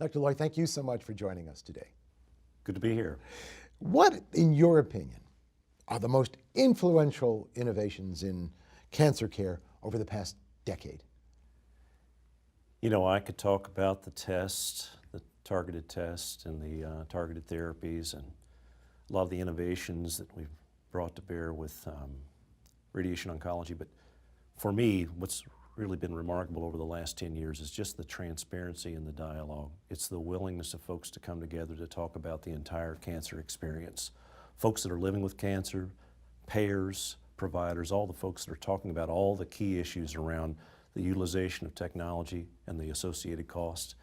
Dr. Loy, thank you so much for joining us today. Good to be here. What, in your opinion, are the most influential innovations in cancer care over the past decade? You know, I could talk about the test, the targeted test and the targeted therapies and a lot of the innovations that we've brought to bear with radiation oncology. But for me, what's really been remarkable over the last 10 years is just the transparency and the dialogue. It's the willingness of folks to come together to talk about the entire cancer experience. Folks that are living with cancer, payers, providers, all the folks that are talking about all the key issues around the utilization of technology and the associated costs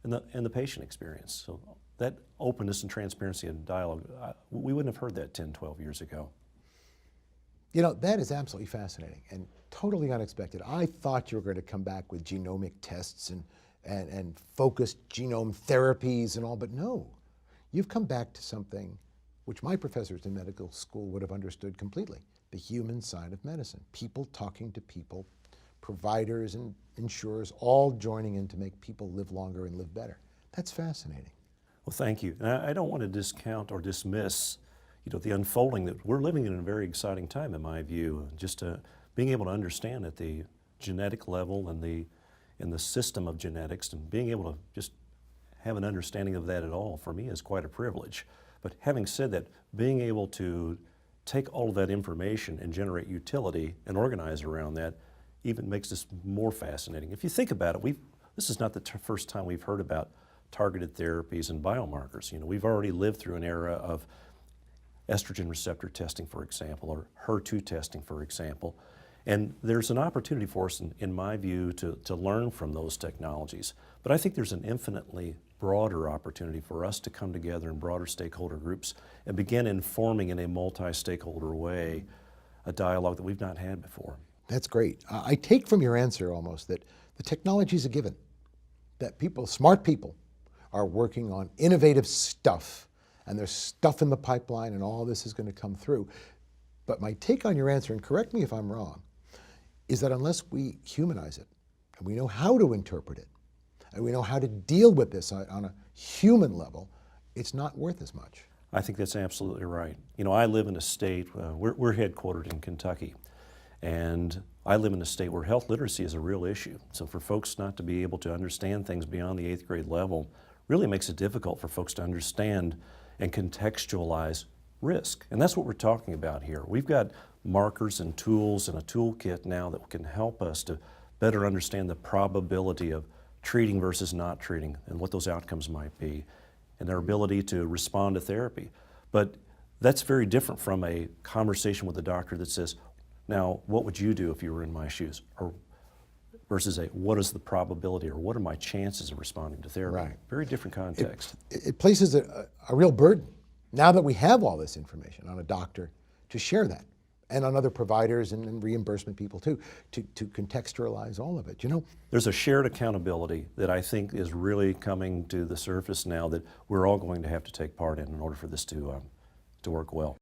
and the patient experience. So that openness and transparency and dialogue, we wouldn't have heard that 10, 12 years ago. You know, that is absolutely fascinating and totally unexpected. I thought you were going to come back with genomic tests and focused genome therapies and all, but no. You've come back to something which my professors in medical school would have understood completely, the human side of medicine. People talking to people, providers and insurers all joining in to make people live longer and live better. That's fascinating. Well, thank you. And I don't want to discount or dismiss the unfolding that we're living in a very exciting time, in my view. Just being able to understand at the genetic level and the system of genetics, and being able to just have an understanding of that at all, for me, is quite a privilege. But having said that, being able to take all of that information and generate utility and organize around that even makes this more fascinating. If you think about it, this is not the first time we've heard about targeted therapies and biomarkers. We've already lived through an era of estrogen receptor testing, for example, or HER2 testing, for example. And there's an opportunity for us, in my view, to learn from those technologies. But I think there's an infinitely broader opportunity for us to come together in broader stakeholder groups and begin informing in a multi-stakeholder way a dialogue that we've not had before. That's great. I take from your answer almost that the technology is a given, that people, smart people, are working on innovative stuff, and there's stuff in the pipeline, and all this is going to come through. But my take on your answer, and correct me if I'm wrong, is that unless we humanize it, and we know how to interpret it, and we know how to deal with this on a human level, it's not worth as much. I think that's absolutely right. I live in a state, we're headquartered in Kentucky, and I live in a state where health literacy is a real issue. So for folks not to be able to understand things beyond the 8th grade level really makes it difficult for folks to understand and contextualize risk. And that's what we're talking about here. We've got markers and tools and a toolkit now that can help us to better understand the probability of treating versus not treating and what those outcomes might be, and their ability to respond to therapy. But that's very different from a conversation with a doctor that says, now, what would you do if you were in my shoes? Or versus what is the probability, or what are my chances of responding to therapy? Right. Very different context. It places a real burden, now that we have all this information, on a doctor to share that, and on other providers and reimbursement people too, to contextualize all of it. There's a shared accountability that I think is really coming to the surface now that we're all going to have to take part in order for this to work well.